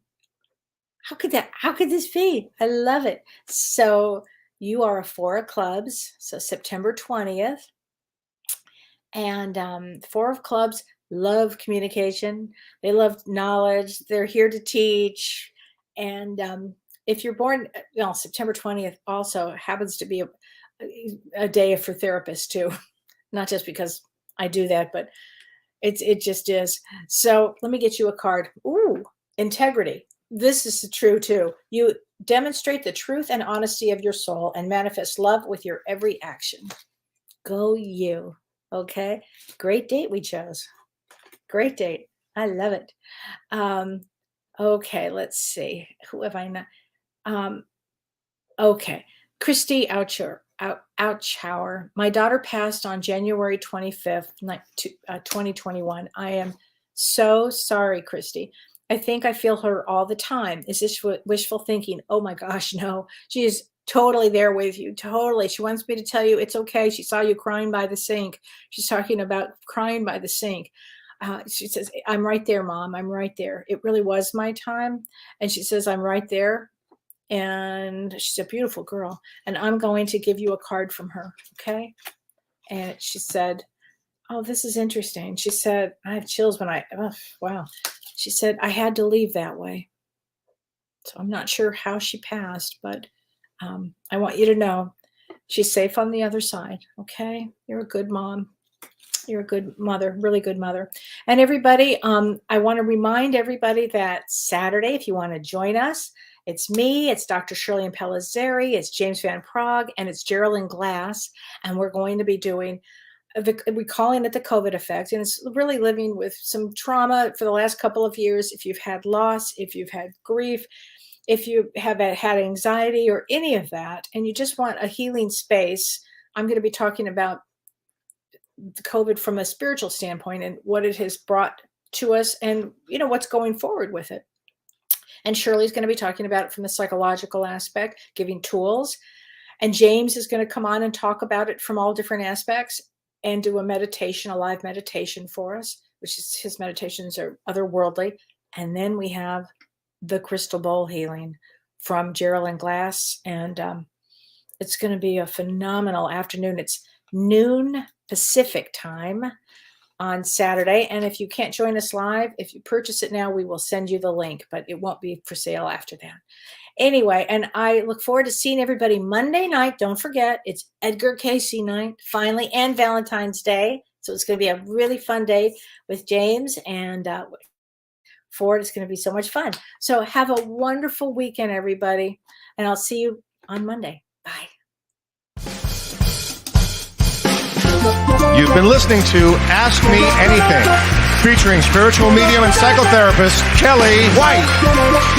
How could this be? I love it. So you are a 4 of clubs, so September 20th. And 4 of clubs love communication. They love knowledge. They're here to teach. And if you're born, September 20th also happens to be a day for therapists too. Not just because I do that, but it just is. So let me get you a card. Ooh, integrity. This is true too. You demonstrate the truth and honesty of your soul and manifest love with your every action. Go you. Okay. Great date we chose. Great date. I love it. Okay. Let's see. Who have I not? Okay. Christy Ouchauer. My daughter passed on January 25th, 2021. I am so sorry, Christy. I think I feel her all the time. Is this wishful thinking? Oh my gosh, no. She is totally there with you. Totally. She wants me to tell you it's okay. She saw you crying by the sink. She's talking about crying by the sink. She says, I'm right there, Mom. I'm right there. It really was my time. And she says, I'm right there. And she's a beautiful girl. And I'm going to give you a card from her. Okay. And she said, oh, this is interesting. She said, I have chills when wow. She said, I had to leave that way. So I'm not sure how she passed, but I want you to know she's safe on the other side. Okay. You're a good mom. You're a good mother, really good mother. And everybody, I want to remind everybody that Saturday, if you want to join us, it's me, it's Dr. Shirley Pellizzeri, it's James Van Prague, and it's Geraldine Glass. And we're going to be doing, we're calling it the COVID effect. And it's really living with some trauma for the last couple of years. If you've had loss, if you've had grief, if you have had anxiety or any of that, and you just want a healing space, I'm going to be talking about COVID from a spiritual standpoint and what it has brought to us and, what's going forward with it. And Shirley's going to be talking about it from the psychological aspect, giving tools. And James is going to come on and talk about it from all different aspects and do a meditation, a live meditation for us, which is his meditations are otherworldly. And then we have the crystal bowl healing from Geraldine Glass. And it's going to be a phenomenal afternoon. It's noon Pacific time on Saturday. And if you can't join us live, if you purchase it now, we will send you the link, but it won't be for sale after that. Anyway, and I look forward to seeing everybody Monday night. Don't forget, it's Edgar Cayce night, finally, and Valentine's Day. So it's going to be a really fun day with James and Ford. It's going to be so much fun. So have a wonderful weekend, everybody. And I'll see you on Monday. Bye. You've been listening to Ask Me Anything, featuring spiritual medium and psychotherapist Kellee White.